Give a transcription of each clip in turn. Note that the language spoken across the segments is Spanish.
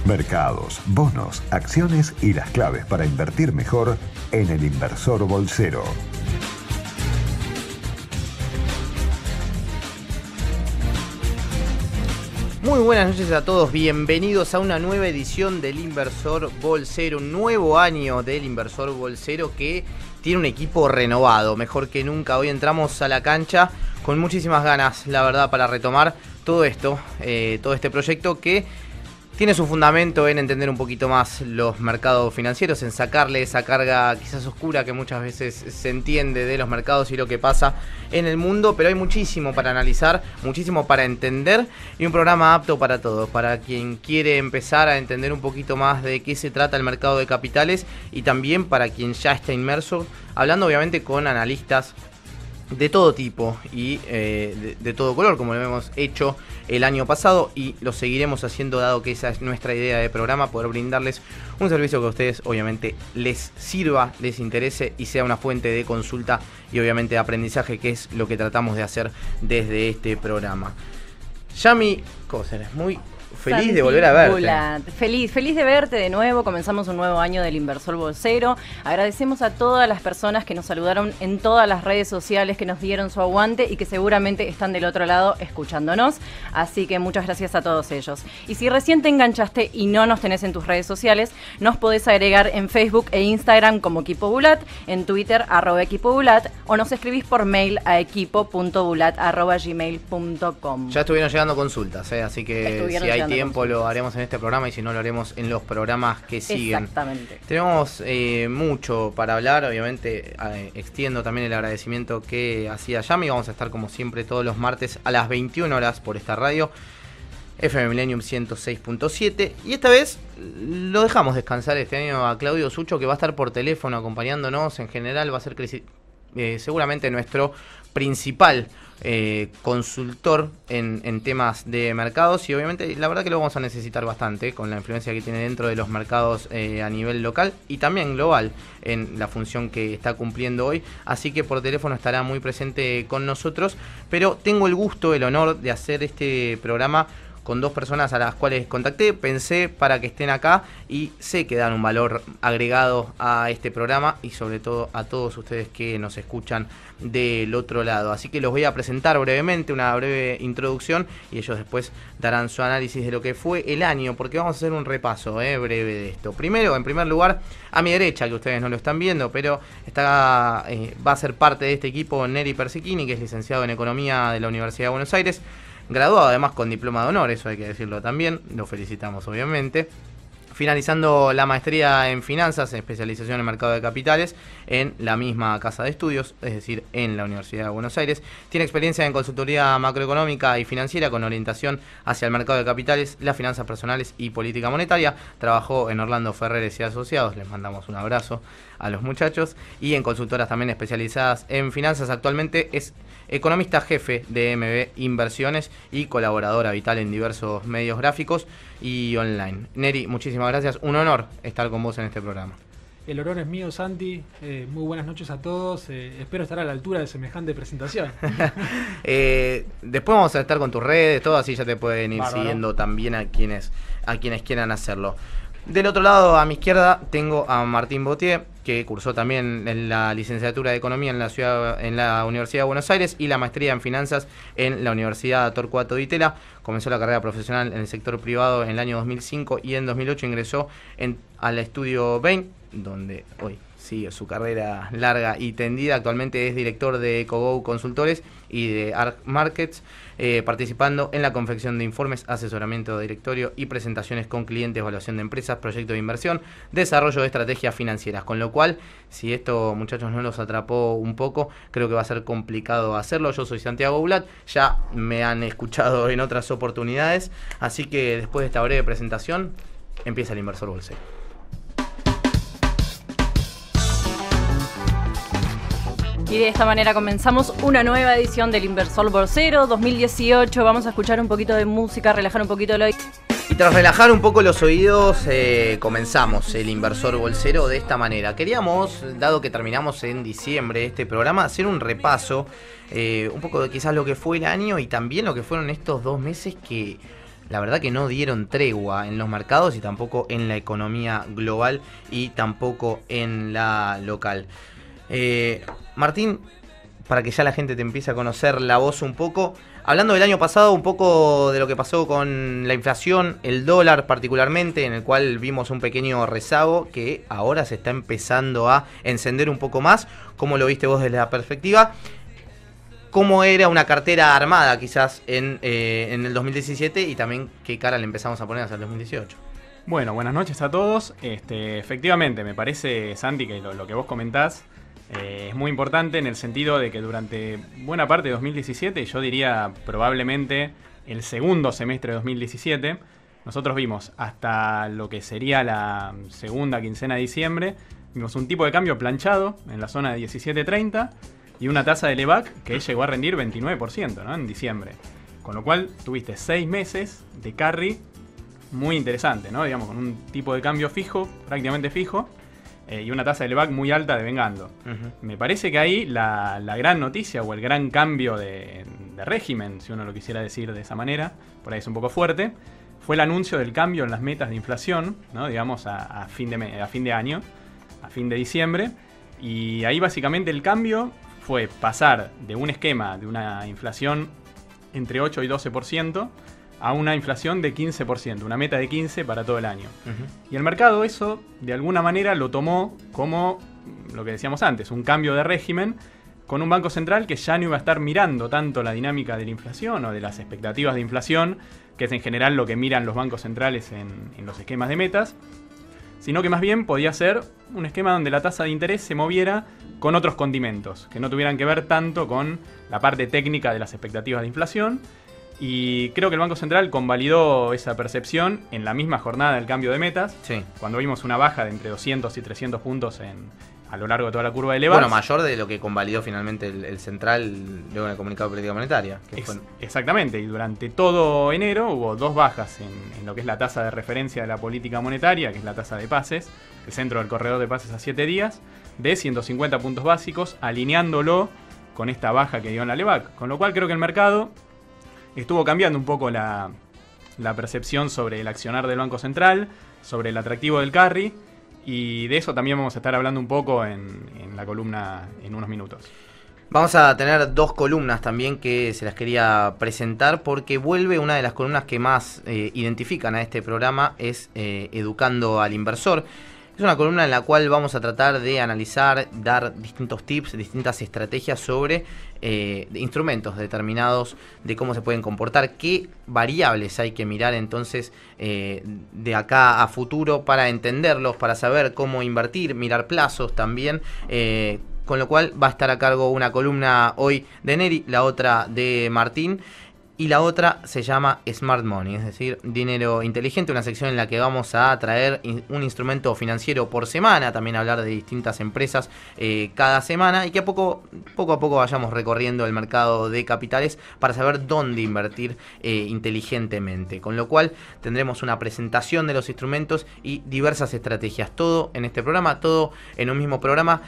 Mercados, bonos, acciones y las claves para invertir mejor en El Inversor Bolsero. Muy buenas noches a todos, bienvenidos a una nueva edición del Inversor Bolsero, un nuevo año del Inversor Bolsero que tiene un equipo renovado, mejor que nunca. Hoy entramos a la cancha con muchísimas ganas, la verdad, para retomar todo esto, todo este proyecto que tiene su fundamento en entender un poquito más los mercados financieros, en sacarle esa carga quizás oscura que muchas veces se entiende de los mercados y lo que pasa en el mundo, pero hay muchísimo para analizar, muchísimo para entender y un programa apto para todos, para quien quiere empezar a entender un poquito más de qué se trata el mercado de capitales y también para quien ya está inmerso, hablando obviamente con analistas de todo tipo y de todo color, como lo hemos hecho el año pasado y lo seguiremos haciendo, dado que esa es nuestra idea de programa, poder brindarles un servicio que a ustedes obviamente les sirva, les interese y sea una fuente de consulta y obviamente de aprendizaje, que es lo que tratamos de hacer desde este programa. Yami Coser, muy feliz Santi de volver a verte. Bulat. Feliz de verte de nuevo. Comenzamos un nuevo año del Inversor Bolsero. Agradecemos a todas las personas que nos saludaron en todas las redes sociales, que nos dieron su aguante y que seguramente están del otro lado escuchándonos. Así que muchas gracias a todos ellos. Y si recién te enganchaste y no nos tenés en tus redes sociales, nos podés agregar en Facebook e Instagram como Equipo Bulat, en Twitter @Equipo Bulat, o nos escribís por mail a equipo.bulat@gmail.com. Ya estuvieron llegando consultas, así que si hay tiempo lo haremos en este programa y si no lo haremos en los programas que siguen. Exactamente. Tenemos mucho para hablar, obviamente extiendo también el agradecimiento que hacía Yami. Vamos a estar como siempre todos los martes a las 21 horas por esta radio, FM Millennium 106.7, y esta vez lo dejamos descansar este año a Claudio Sucho, que va a estar por teléfono acompañándonos. En general va a ser seguramente nuestro principal consultor en temas de mercados, y obviamente la verdad que lo vamos a necesitar bastante con la influencia que tiene dentro de los mercados a nivel local y también global en la función que está cumpliendo hoy, así que por teléfono estará muy presente con nosotros, pero tengo el gusto, el honor de hacer este programa con dos personas a las cuales contacté, pensé para que estén acá y sé que dan un valor agregado a este programa y sobre todo a todos ustedes que nos escuchan del otro lado. Así que los voy a presentar brevemente, una breve introducción, y ellos después darán su análisis de lo que fue el año, porque vamos a hacer un repaso breve de esto. Primero, en primer lugar, a mi derecha, que ustedes no lo están viendo, pero va a ser parte de este equipo Neri Persichini, que es licenciado en Economía de la Universidad de Buenos Aires, graduado además con diploma de honor, eso hay que decirlo también, lo felicitamos obviamente. Finalizando la maestría en finanzas, especialización en mercado de capitales, en la misma casa de estudios, es decir, en la Universidad de Buenos Aires. Tiene experiencia en consultoría macroeconómica y financiera con orientación hacia el mercado de capitales, las finanzas personales y política monetaria. Trabajó en Orlando Ferreres y Asociados, les mandamos un abrazo a los muchachos, y en consultoras también especializadas en finanzas. Actualmente es economista jefe de MB Inversiones y colaborador habitual en diversos medios gráficos y online. Neri, muchísimas gracias, un honor estar con vos en este programa. El honor es mío, Santi. Muy buenas noches a todos. Espero estar a la altura de semejante presentación. Después vamos a estar con tus redes, todo, así ya te pueden ir Bárbaro. siguiendo también a quienes quieran hacerlo. Del otro lado, a mi izquierda, tengo a Martín Botier, que cursó también en la licenciatura de Economía en la Universidad de Buenos Aires y la maestría en Finanzas en la Universidad Torcuato Di Itela. Comenzó la carrera profesional en el sector privado en el año 2005 y en 2008 ingresó al estudio Bain, donde hoy sigue su carrera larga y tendida. Actualmente es director de EcoGo Consultores y de ARC Markets, participando en la confección de informes, asesoramiento de directorio y presentaciones con clientes, evaluación de empresas, proyectos de inversión, desarrollo de estrategias financieras. Con lo cual, si esto, muchachos, no los atrapó un poco, creo que va a ser complicado hacerlo. Yo soy Santiago Bulat, ya me han escuchado en otras oportunidades, así que después de esta breve presentación, empieza el Inversor Bolsero. Y de esta manera comenzamos una nueva edición del Inversor Bolsero 2018. Vamos a escuchar un poquito de música, relajar un poquito el oído. Y tras relajar un poco los oídos, comenzamos el Inversor Bolsero de esta manera. Queríamos, dado que terminamos en diciembre este programa, hacer un repaso un poco de quizás lo que fue el año y también lo que fueron estos 2 meses que la verdad que no dieron tregua en los mercados y tampoco en la economía global y tampoco en la local. Martín, para que ya la gente te empiece a conocer la voz un poco, hablando del año pasado, un poco de lo que pasó con la inflación, el dólar particularmente, en el cual vimos un pequeño rezago que ahora se está empezando a encender un poco más. ¿Cómo lo viste vos desde la perspectiva? ¿Cómo era una cartera armada quizás en el 2017 y también qué cara le empezamos a poner hacia el 2018? Bueno, buenas noches a todos. Efectivamente, me parece, Santi, que lo que vos comentás es muy importante en el sentido de que durante buena parte de 2017, yo diría probablemente el segundo semestre de 2017, nosotros vimos hasta lo que sería la segunda quincena de diciembre, vimos un tipo de cambio planchado en la zona de 17.30 y una tasa de LEVAC que llegó a rendir 29%, ¿no? En diciembre. Con lo cual tuviste 6 meses de carry muy interesante, ¿no? Digamos, con un tipo de cambio fijo, prácticamente fijo, y una tasa de LEVAC muy alta devengando. Me parece que ahí la gran noticia o el gran cambio de régimen, si uno lo quisiera decir de esa manera, por ahí es un poco fuerte, fue el anuncio del cambio en las metas de inflación, ¿no? Digamos a fin de año, a fin de diciembre, y ahí básicamente el cambio fue pasar de un esquema de una inflación entre 8 y 12% a una inflación de 15%, una meta de 15% para todo el año. Y el mercado eso, de alguna manera, lo tomó como lo que decíamos antes, un cambio de régimen con un banco central que ya no iba a estar mirando tanto la dinámica de la inflación o de las expectativas de inflación, que es en general lo que miran los bancos centrales en los esquemas de metas, sino que más bien podía ser un esquema donde la tasa de interés se moviera con otros condimentos, que no tuvieran que ver tanto con la parte técnica de las expectativas de inflación. Y creo que el Banco Central convalidó esa percepción en la misma jornada del cambio de metas, sí, cuando vimos una baja de entre 200 y 300 puntos a lo largo de toda la curva de LEVAC. Bueno, mayor de lo que convalidó finalmente el Central luego en el comunicado de política monetaria. Exactamente, y durante todo enero hubo 2 bajas en lo que es la tasa de referencia de la política monetaria, que es la tasa de pases, el centro del corredor de pases a 7 días, de 150 puntos básicos, alineándolo con esta baja que dio en la LEVAC. Con lo cual creo que el mercado estuvo cambiando un poco la percepción sobre el accionar del Banco Central, sobre el atractivo del carry, y de eso también vamos a estar hablando un poco en la columna en unos minutos. Vamos a tener 2 columnas también que se las quería presentar porque vuelve una de las columnas que más identifican a este programa, es Educando al Inversor. Es una columna en la cual vamos a tratar de analizar, dar distintos tips, distintas estrategias sobre instrumentos determinados, de cómo se pueden comportar, qué variables hay que mirar entonces de acá a futuro para entenderlos, para saber cómo invertir, mirar plazos también. Con lo cual va a estar a cargo una columna hoy de Neri, la otra de Martín. Y la otra se llama Smart Money, es decir, dinero inteligente, una sección en la que vamos a traer un instrumento financiero por semana, también hablar de distintas empresas cada semana y que poco a poco vayamos recorriendo el mercado de capitales para saber dónde invertir inteligentemente. Con lo cual tendremos una presentación de los instrumentos y diversas estrategias, todo en este programa, todo en un mismo programa,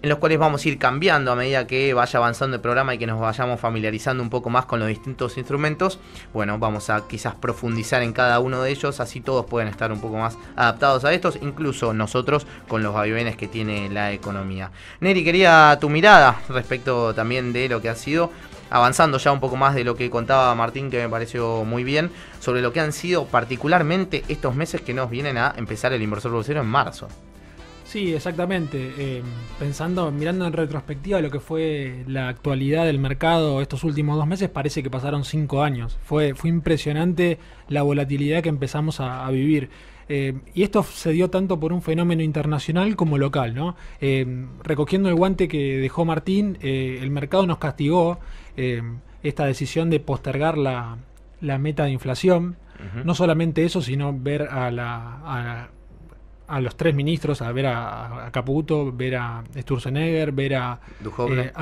en los cuales vamos a ir cambiando a medida que vaya avanzando el programa y que nos vayamos familiarizando un poco más con los distintos instrumentos. Bueno, vamos a quizás profundizar en cada uno de ellos, así todos pueden estar un poco más adaptados a estos, incluso nosotros con los vaivenes que tiene la economía. Neri, quería tu mirada respecto también de lo que ha sido, avanzando ya un poco más de lo que contaba Martín, que me pareció muy bien, sobre lo que han sido particularmente estos meses que nos vienen a empezar el Inversor Bolsero en marzo. Sí, exactamente. Mirando en retrospectiva lo que fue la actualidad del mercado estos últimos 2 meses, parece que pasaron 5 años. Fue impresionante la volatilidad que empezamos a vivir. Y esto se dio tanto por un fenómeno internacional como local, ¿no? Recogiendo el guante que dejó Martín, el mercado nos castigó esta decisión de postergar la meta de inflación. No solamente eso, sino ver a los 3 ministros, a ver a Caputo, ver a Sturzenegger, ver a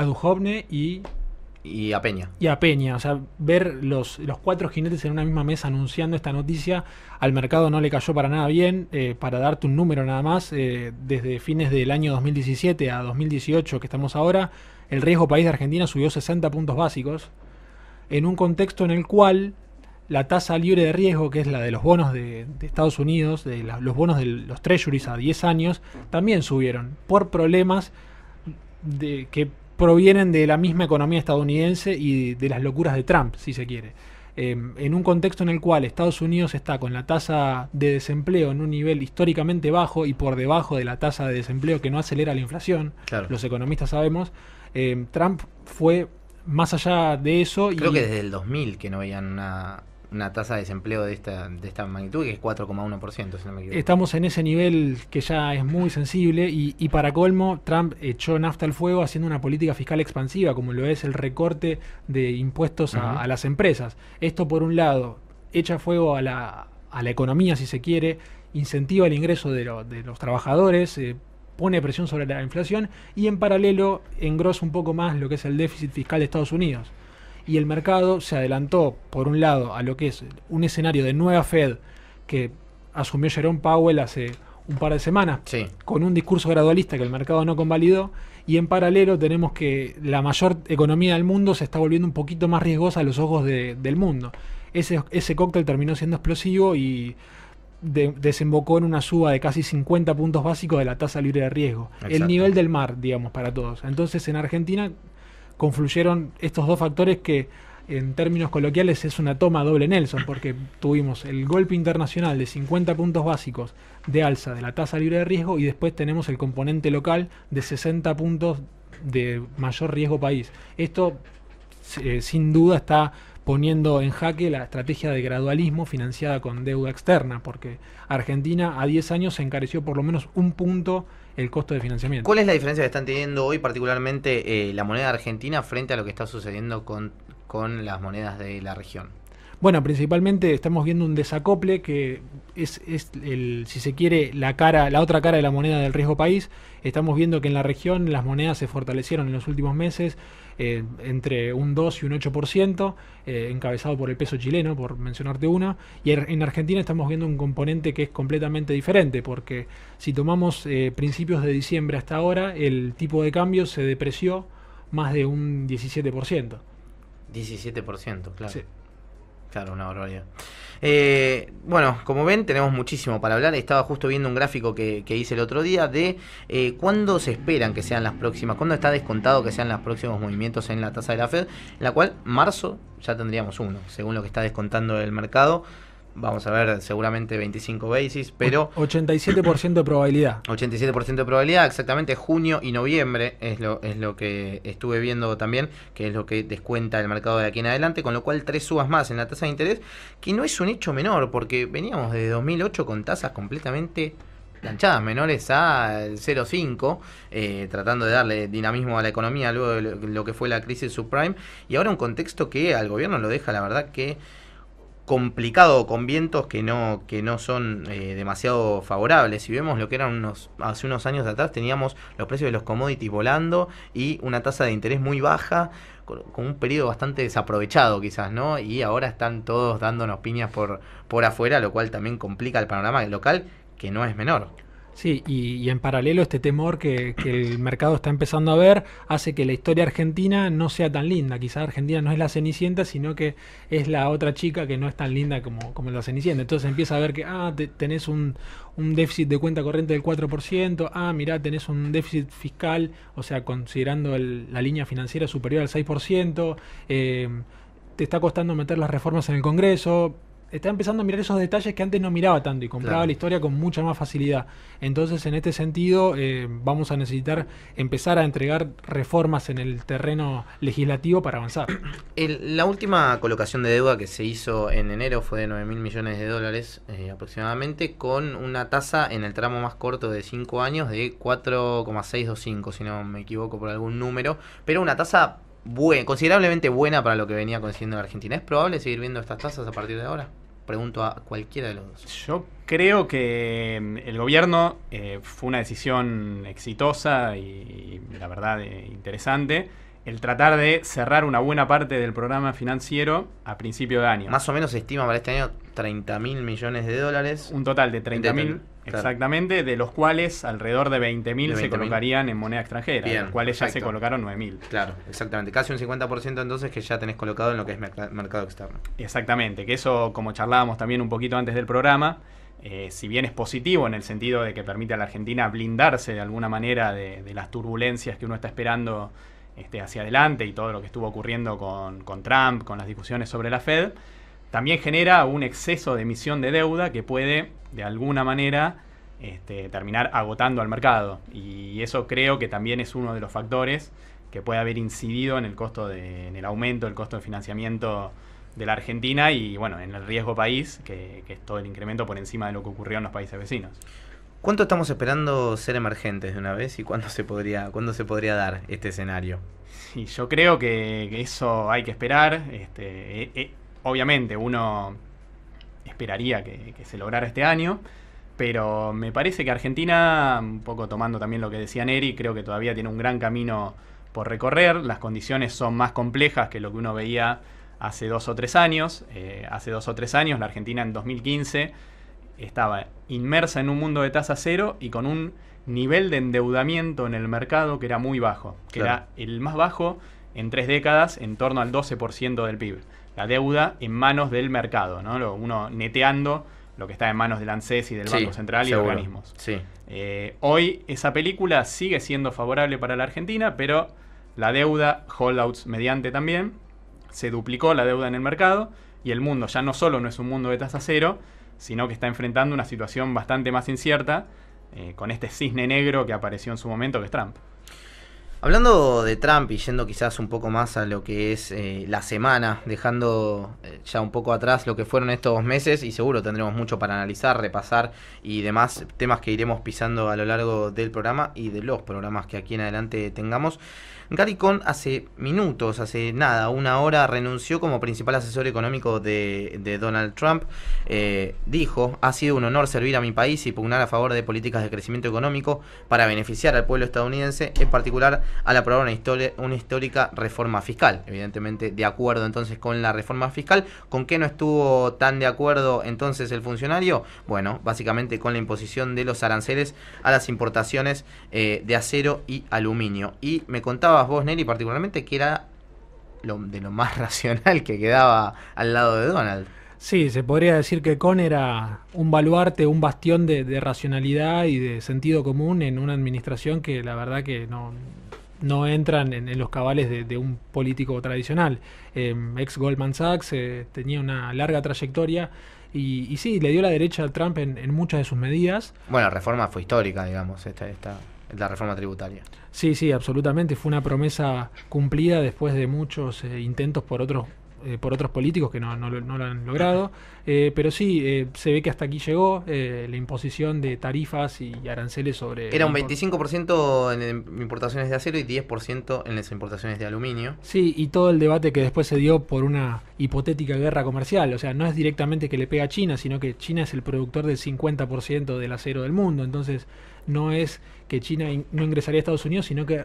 Duhovne y a Peña. Y a Peña, o sea, ver los 4 jinetes en una misma mesa anunciando esta noticia, al mercado no le cayó para nada bien. Para darte un número nada más, desde fines del año 2017 a 2018, que estamos ahora, el riesgo país de Argentina subió 60 puntos básicos, en un contexto en el cual la tasa libre de riesgo, que es la de los bonos de Estados Unidos, los bonos de los treasuries a 10 años, también subieron por problemas que provienen de la misma economía estadounidense y de las locuras de Trump, si se quiere. En un contexto en el cual Estados Unidos está con la tasa de desempleo en un nivel históricamente bajo y por debajo de la tasa de desempleo que no acelera la inflación, claro. Los economistas sabemos, Trump fue más allá de eso. Creo que desde el 2000 que no veían una tasa de desempleo de esta magnitud, que es 4,1%, si no me equivoco. Estamos en ese nivel que ya es muy sensible y para colmo, Trump echó nafta al fuego haciendo una política fiscal expansiva, como lo es el recorte de impuestos a las empresas. Esto, por un lado, echa fuego a la economía, si se quiere, incentiva el ingreso de los trabajadores, pone presión sobre la inflación y en paralelo engrosa un poco más lo que es el déficit fiscal de Estados Unidos. Y el mercado se adelantó, por un lado, a lo que es un escenario de nueva Fed que asumió Jerome Powell hace un par de semanas, sí, con un discurso gradualista que el mercado no convalidó, y en paralelo tenemos que la mayor economía del mundo se está volviendo un poquito más riesgosa a los ojos del mundo. Ese cóctel terminó siendo explosivo y desembocó en una suba de casi 50 puntos básicos de la tasa libre de riesgo. Exacto. El nivel del mar, digamos, para todos. Entonces, en Argentina confluyeron estos dos factores que en términos coloquiales es una toma doble Nelson, porque tuvimos el golpe internacional de 50 puntos básicos de alza de la tasa libre de riesgo y después tenemos el componente local de 60 puntos de mayor riesgo país. Esto sin duda está poniendo en jaque la estrategia de gradualismo financiada con deuda externa, porque Argentina a 10 años se encareció por lo menos un punto el costo de financiamiento. ¿Cuál es la diferencia que están teniendo hoy particularmente la moneda argentina frente a lo que está sucediendo con las monedas de la región? Bueno, principalmente estamos viendo un desacople que es si se quiere, la otra cara de la moneda del riesgo país. Estamos viendo que en la región las monedas se fortalecieron en los últimos meses entre un 2 y un 8%, encabezado por el peso chileno, por mencionarte una. Y en Argentina estamos viendo un componente que es completamente diferente, porque si tomamos principios de diciembre hasta ahora, el tipo de cambio se depreció más de un 17%. 17%, claro. Sí. Claro, una barbaridad. Bueno, como ven, tenemos muchísimo para hablar. Estaba justo viendo un gráfico que hice el otro día de cuándo se esperan que sean las próximas, cuándo está descontado que sean los próximos movimientos en la tasa de la Fed, en la cual marzo ya tendríamos uno, según lo que está descontando el mercado. Vamos a ver, seguramente 25 basis, pero 87% de probabilidad. 87% de probabilidad, exactamente. Junio y noviembre es lo que estuve viendo también, que es lo que descuenta el mercado de aquí en adelante, con lo cual 3 subas más en la tasa de interés, que no es un hecho menor, porque veníamos desde 2008 con tasas completamente planchadas, menores a 0,5, tratando de darle dinamismo a la economía luego de lo que fue la crisis subprime, y ahora un contexto que al gobierno lo deja, la verdad, que complicado, con vientos que no son demasiado favorables. Si vemos lo que eran hace unos años atrás, teníamos los precios de los commodities volando y una tasa de interés muy baja, con un periodo bastante desaprovechado quizás, ¿no? Y ahora están todos dándonos piñas por afuera, lo cual también complica el panorama local, que no es menor. Sí, y en paralelo este temor que el mercado está empezando a ver hace que la historia argentina no sea tan linda. Quizás Argentina no es la Cenicienta, sino que es la otra chica que no es tan linda como la Cenicienta. Entonces empieza a ver que tenés un déficit de cuenta corriente del 4%, mirá, tenés un déficit fiscal, o sea, considerando la línea financiera superior al 6%, te está costando meter las reformas en el Congreso. Está empezando a mirar esos detalles que antes no miraba tanto y compraba la historia con mucha más facilidad. Entonces, en este sentido, vamos a necesitar empezar a entregar reformas en el terreno legislativo para avanzar. La última colocación de deuda que se hizo en enero fue de 9.000 millones de dólares aproximadamente, con una tasa en el tramo más corto de 5 años de 4,625, si no me equivoco por algún número, pero una tasa considerablemente buena para lo que venía consiguiendo la Argentina. ¿Es probable seguir viendo estas tasas a partir de ahora? Pregunto a cualquiera de los dos. Yo creo que el gobierno fue una decisión exitosa y la verdad interesante. el tratar de cerrar una buena parte del programa financiero a principio de año. Más o menos se estima para este año 30.000 millones de dólares. Un total de 30.000, exactamente, de los cuales alrededor de 20.000 se colocarían en moneda extranjera, de los cuales ya se colocaron 9.000. Claro, exactamente. Casi un 50% entonces que ya tenés colocado en lo que es mercado externo. Exactamente, que eso, como charlábamos también un poquito antes del programa, si bien es positivo en el sentido de que permite a la Argentina blindarse de alguna manera de las turbulencias que uno está esperando hacia adelante y todo lo que estuvo ocurriendo con Trump, con las discusiones sobre la Fed, también genera un exceso de emisión de deuda que puede, de alguna manera, terminar agotando al mercado. Y eso creo que también es uno de los factores que puede haber incidido en el costo en el aumento del costo de financiamiento de la Argentina y, bueno, en el riesgo país, que es todo el incremento por encima de lo que ocurrió en los países vecinos. ¿Cuánto estamos esperando ser emergentes de una vez y cuándo se podría dar este escenario? Sí, yo creo que eso hay que esperar. Obviamente uno esperaría que se lograra este año, pero me parece que Argentina, un poco tomando también lo que decía Neri, creo que todavía tiene un gran camino por recorrer. Las condiciones son más complejas que lo que uno veía hace 2 o 3 años. Hace 2 o 3 años la Argentina en 2015 estaba inmersa en un mundo de tasa cero y con un nivel de endeudamiento en el mercado que era muy bajo, que era el más bajo en 3 décadas, en torno al 12% del PIB. La deuda en manos del mercado, ¿no? Uno neteando lo que está en manos del ANSES y del Banco Central y de organismos. Sí. Hoy esa película sigue siendo favorable para la Argentina, pero la deuda, holdouts mediante también, se duplicó la deuda en el mercado y el mundo ya no solo no es un mundo de tasa cero, sino que está enfrentando una situación bastante más incierta con este cisne negro que apareció en su momento, que es Trump. Hablando de Trump y yendo quizás un poco más a lo que es la semana, dejando ya un poco atrás lo que fueron estos meses, y seguro tendremos mucho para analizar, repasar y demás temas que iremos pisando a lo largo del programa y de los programas que aquí en adelante tengamos. Gary Cohn hace minutos, hace nada, 1 hora, renunció como principal asesor económico de Donald Trump. Dijo: ha sido un honor servir a mi país y pugnar a favor de políticas de crecimiento económico para beneficiar al pueblo estadounidense, en particular al aprobar una histórica reforma fiscal. Evidentemente de acuerdo entonces con la reforma fiscal. ¿Con qué no estuvo tan de acuerdo entonces el funcionario? Bueno, básicamente con la imposición de los aranceles a las importaciones de acero y aluminio. Y me contaba vos, Neri, particularmente que era de lo más racional que quedaba al lado de Donald. Sí, se podría decir que Cohn era un baluarte, un bastión de racionalidad y de sentido común en una administración que la verdad que no entran en los cabales de un político tradicional. Ex Goldman Sachs, tenía una larga trayectoria y sí, le dio la derecha a Trump en muchas de sus medidas. Bueno, la reforma fue histórica, digamos, la reforma tributaria. Sí, absolutamente. Fue una promesa cumplida después de muchos intentos por otros políticos que no lo han logrado. Pero sí, se ve que hasta aquí llegó la imposición de tarifas y aranceles sobre... Era un 25% en importaciones de acero y 10% en las importaciones de aluminio. Sí, y todo el debate que después se dio por una hipotética guerra comercial. O sea, no es directamente que le pega a China, sino que China es el productor del 50% del acero del mundo. Entonces, no es que China no ingresaría a Estados Unidos, sino que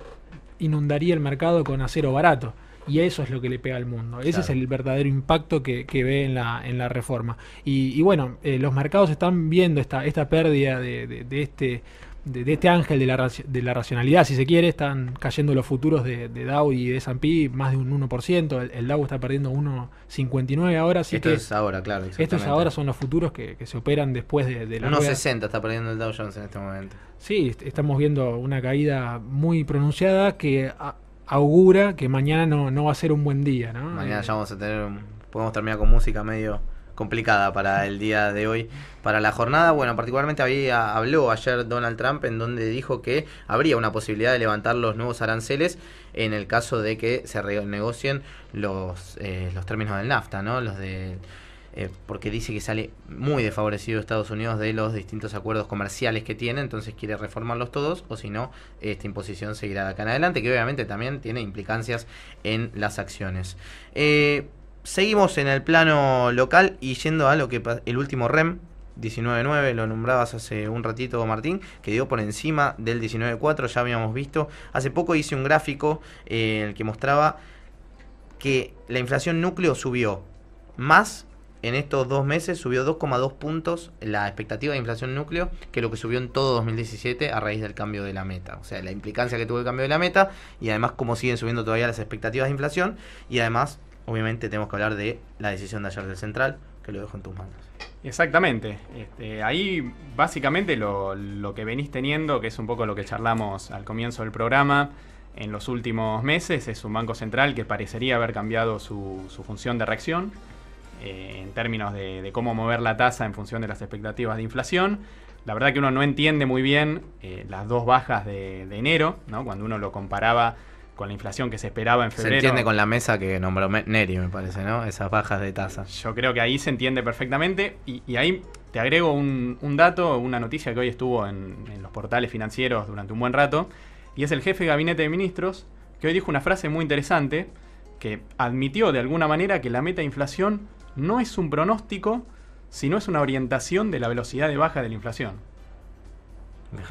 inundaría el mercado con acero barato. Y eso es lo que le pega al mundo. Ese es el verdadero impacto que ve en la reforma. Y bueno, los mercados están viendo esta pérdida de este ángel de la racionalidad, si se quiere. Están cayendo los futuros de Dow y de S&P más de un 1%. El Dow está perdiendo 1,59 ahora. Esto es ahora, claro. Estos ahora son los futuros que se operan después de la 1,60 está perdiendo el Dow Jones en este momento. Sí, estamos viendo una caída muy pronunciada que que mañana no va a ser un buen día, ¿no? Mañana ya podemos terminar con música medio complicada para el día de hoy, para la jornada. Bueno, particularmente habló ayer Donald Trump, en donde dijo que habría una posibilidad de levantar los nuevos aranceles en el caso de que se renegocien los términos del NAFTA, ¿no? Porque dice que sale muy desfavorecido Estados Unidos de los distintos acuerdos comerciales que tiene, entonces quiere reformarlos todos, o si no, esta imposición seguirá de acá en adelante, que obviamente también tiene implicancias en las acciones. Seguimos en el plano local y yendo a lo que el último REM, 19.9, lo nombrabas hace un ratito, Martín, que dio por encima del 19.4, ya habíamos visto. Hace poco hice un gráfico en el que mostraba que la inflación núcleo subió más en estos 2 meses, subió 2,2 puntos la expectativa de inflación núcleo que lo que subió en todo 2017 a raíz del cambio de la meta. O sea, la implicancia que tuvo el cambio de la meta y además cómo siguen subiendo todavía las expectativas de inflación y además, obviamente, tenemos que hablar de la decisión de ayer del Central, que lo dejo en tus manos. Exactamente. Ahí básicamente lo que venís teniendo, que es un poco lo que charlamos al comienzo del programa, en los últimos meses, es un Banco Central que parecería haber cambiado su función de reacción en términos de cómo mover la tasa en función de las expectativas de inflación. La verdad que uno no entiende muy bien las dos bajas de enero, ¿no? Cuando uno lo comparaba con la inflación que se esperaba en febrero. Se entiende con la mesa que nombró Neri, me parece, ¿no? Esas bajas de tasa. Yo creo que ahí se entiende perfectamente. Y ahí te agrego un dato, una noticia que hoy estuvo en los portales financieros durante un buen rato. Y es el jefe de gabinete de ministros, que hoy dijo una frase muy interesante, que admitió de alguna manera que la meta de inflación no es un pronóstico, sino es una orientación de la velocidad de baja de la inflación.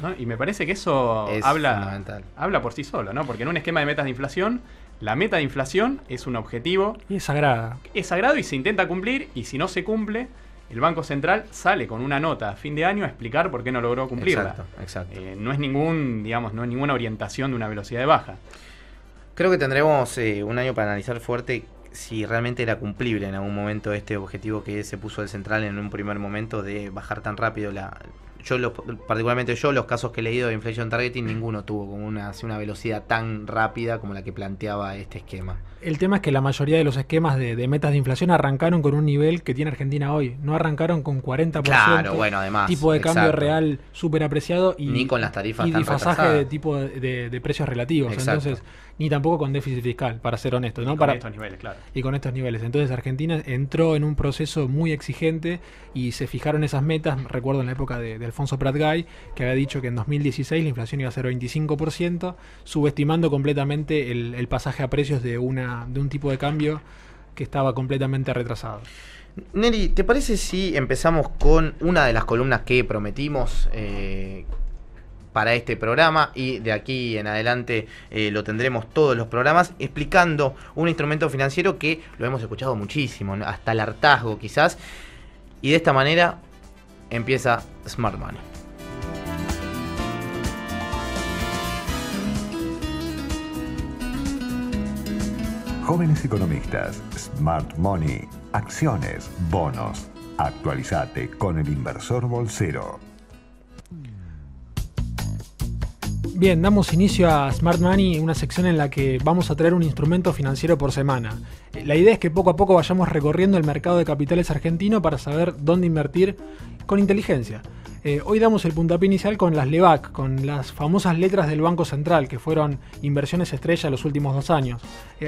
¿No? Y me parece que eso habla por sí solo, ¿no? Porque en un esquema de metas de inflación, la meta de inflación es un objetivo. Y es sagrada. Es sagrado y se intenta cumplir, y si no se cumple, el Banco Central sale con una nota a fin de año a explicar por qué no logró cumplirla. Exacto. No es ninguna orientación de una velocidad de baja. Creo que tendremos un año para analizar fuerte si realmente era cumplible en algún momento este objetivo que se puso el Central en un primer momento de bajar tan rápido particularmente yo, los casos que he leído de inflation targeting, ninguno tuvo como una velocidad tan rápida como la que planteaba este esquema. El tema es que la mayoría de los esquemas de metas de inflación arrancaron con un nivel que tiene Argentina hoy. No arrancaron con 40%. Claro, bueno, además. Tipo de cambio real súper apreciado. Ni con las tarifas y tan desfasaje retrasadas. de tipo de precios relativos. Exacto. Entonces, ni tampoco con déficit fiscal, para ser honesto, ¿no? Con estos niveles, claro. Y con estos niveles. Entonces Argentina entró en un proceso muy exigente y se fijaron esas metas. Recuerdo en la época de Alfonso Prat-Gay, que había dicho que en 2016 la inflación iba a ser 25%, subestimando completamente el pasaje a precios de un tipo de cambio que estaba completamente retrasado. Neri, ¿te parece si empezamos con una de las columnas que prometimos para este programa y de aquí en adelante lo tendremos todos los programas, explicando un instrumento financiero que lo hemos escuchado muchísimo, ¿no? Hasta el hartazgo quizás, y de esta manera empieza Smart Money. Jóvenes economistas, Smart Money, acciones, bonos. Actualizate con el inversor bolsero. Bien, damos inicio a Smart Money, una sección en la que vamos a traer un instrumento financiero por semana. La idea es que poco a poco vayamos recorriendo el mercado de capitales argentino para saber dónde invertir con inteligencia. Hoy damos el puntapié inicial con las LEVAC, con las famosas letras del Banco Central, que fueron inversiones estrella los últimos 2 años.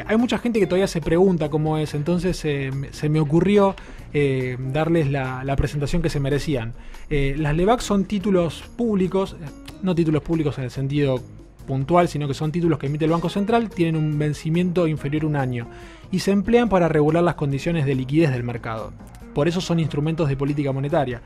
Hay mucha gente que todavía se pregunta cómo es, entonces se me ocurrió darles la presentación que se merecían. Las LEVAC son títulos públicos, no títulos públicos en el sentido puntual, sino que son títulos que emite el Banco Central, tienen un vencimiento inferior a 1 año y se emplean para regular las condiciones de liquidez del mercado. Por eso son instrumentos de política monetaria.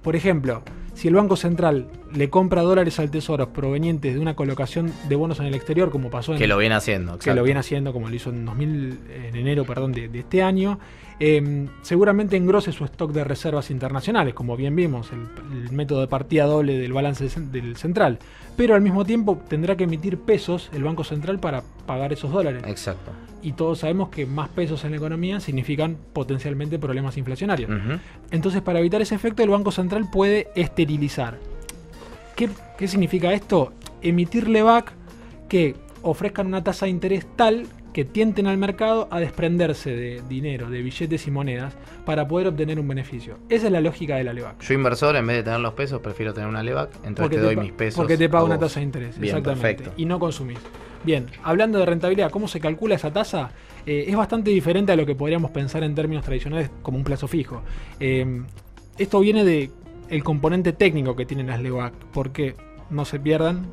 Por ejemplo, si el Banco Central le compra dólares al Tesoro provenientes de una colocación de bonos en el exterior, como pasó en... Que lo viene haciendo. Que lo viene haciendo, como lo hizo en enero de este año, seguramente engrose su stock de reservas internacionales, como bien vimos, el método de partida doble del balance del central. Pero al mismo tiempo tendrá que emitir pesos el Banco Central para pagar esos dólares. Exacto. Y todos sabemos que más pesos en la economía significan potencialmente problemas inflacionarios. Entonces, para evitar ese efecto, el Banco Central puede esterilizar. ¿Qué significa esto? Emitir LEVAC que ofrezcan una tasa de interés tal que tienten al mercado a desprenderse de dinero, de billetes y monedas, para poder obtener un beneficio. Esa es la lógica de la LEVAC. Yo, inversor, en vez de tener los pesos, prefiero tener una LEVAC, entonces te doy mis pesos. Porque te pago una tasa de interés, bien, exactamente. Perfecto. Y no consumís. Bien, hablando de rentabilidad, ¿cómo se calcula esa tasa? Es bastante diferente a lo que podríamos pensar en términos tradicionales como un plazo fijo. Esto viene del componente técnico que tienen las LEVAC, porque no se pierdan,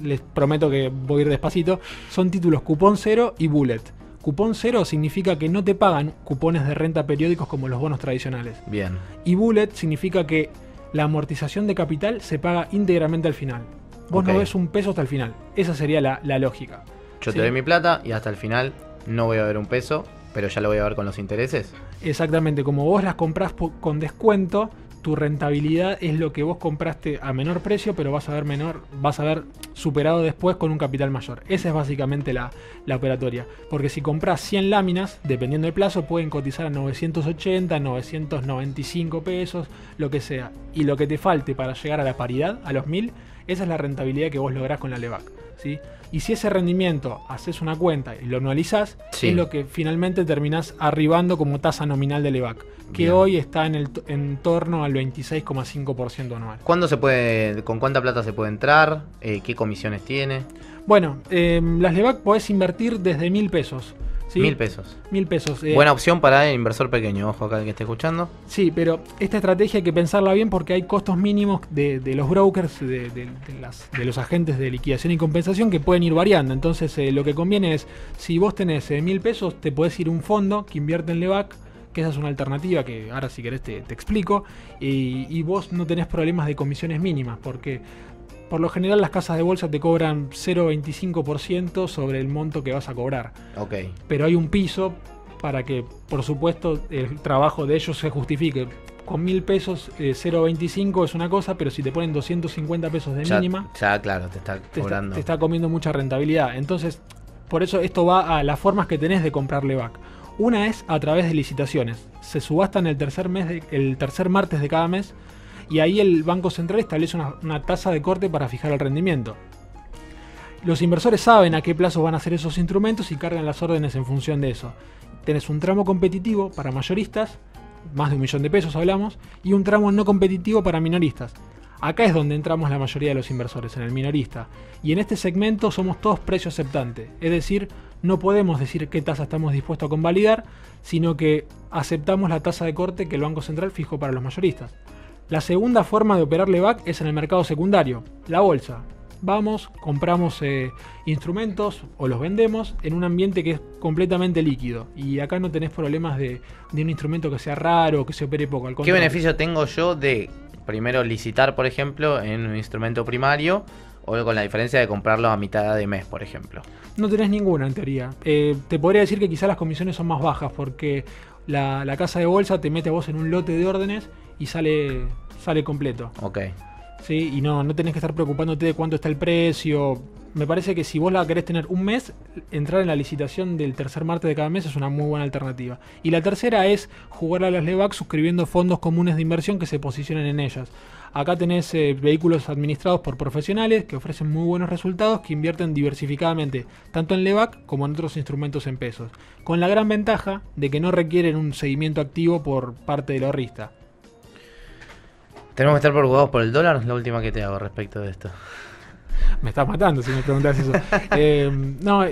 les prometo que voy a ir despacito, son títulos cupón cero y bullet. Cupón cero significa que no te pagan cupones de renta periódicos como los bonos tradicionales. Bien. Y bullet significa que la amortización de capital se paga íntegramente al final. Vos no ves un peso hasta el final. Esa sería la lógica. Yo te doy mi plata y hasta el final no voy a ver un peso, pero ya lo voy a ver con los intereses. Exactamente, como vos las comprás con descuento, tu rentabilidad es lo que vos compraste a menor precio, pero vas a ver superado después con un capital mayor. Esa es básicamente la operatoria. Porque si comprás 100 láminas, dependiendo del plazo, pueden cotizar a 980, 995 pesos, lo que sea. Y lo que te falte para llegar a la paridad, a los 1000, esa es la rentabilidad que vos lográs con la LEVAC, ¿sí? Y si ese rendimiento haces una cuenta y lo anualizás, es lo que finalmente terminás arribando como tasa nominal de LEVAC, que Bien. hoy está en torno al 26,5% anual. ¿Con cuánta plata se puede entrar? ¿Qué comisiones tiene? Bueno, las LEVAC podés invertir desde 1.000 pesos. ¿Sí? 1.000 pesos. 1.000 pesos. Buena opción para el inversor pequeño, ojo acá el que esté escuchando. Sí, pero esta estrategia hay que pensarla bien porque hay costos mínimos de los brokers, de los agentes de liquidación y compensación que pueden ir variando. Entonces lo que conviene es, si vos tenés 1.000 pesos, te podés ir a un fondo que invierte en LEVAC, que esa es una alternativa que ahora si querés te explico, y vos no tenés problemas de comisiones mínimas porque por lo general las casas de bolsa te cobran 0,25% sobre el monto que vas a cobrar. Ok. Pero hay un piso para que, por supuesto, el trabajo de ellos se justifique. Con 1.000 pesos, 0,25 es una cosa, pero si te ponen 250 pesos de mínima, ya claro, te está cobrando. te está comiendo mucha rentabilidad. Entonces, por eso esto va a las formas que tenés de comprar LEVAC. Una es a través de licitaciones. Se subastan el tercer martes de cada mes. Y ahí el Banco Central establece una tasa de corte para fijar el rendimiento. Los inversores saben a qué plazo van a hacer esos instrumentos y cargan las órdenes en función de eso. Tenés un tramo competitivo para mayoristas, más de 1 millón de pesos hablamos, y un tramo no competitivo para minoristas. Acá es donde entramos la mayoría de los inversores, en el minorista. Y en este segmento somos todos precio aceptante. Es decir, no podemos decir qué tasa estamos dispuestos a convalidar, sino que aceptamos la tasa de corte que el Banco Central fijó para los mayoristas. La segunda forma de operar LEVAC es en el mercado secundario, la bolsa. Vamos, compramos instrumentos o los vendemos en un ambiente que es completamente líquido. Y acá no tenés problemas de un instrumento que sea raro o que se opere poco. Al ¿Qué contrario. beneficio tengo yo de primero licitar, por ejemplo, en un instrumento primario o con la diferencia de comprarlo a mitad de mes, por ejemplo? No tenés ninguna en teoría. Te podría decir que quizás las comisiones son más bajas porque la casa de bolsa te mete a vos en un lote de órdenes y sale completo. Ok. Sí, y no tenés que estar preocupándote de cuánto está el precio. Me parece que si vos la querés tener un mes, entrar en la licitación del tercer martes de cada mes es una muy buena alternativa. Y la tercera es jugar a las LEVAC suscribiendo fondos comunes de inversión que se posicionen en ellas. Acá tenés vehículos administrados por profesionales que ofrecen muy buenos resultados, que invierten diversificadamente, tanto en LEVAC como en otros instrumentos en pesos, con la gran ventaja de que no requieren un seguimiento activo por parte del ahorrista. ¿Tenemos que estar preocupados por el dólar? Es la última que te hago respecto de esto. Me estás matando si me preguntas eso. No,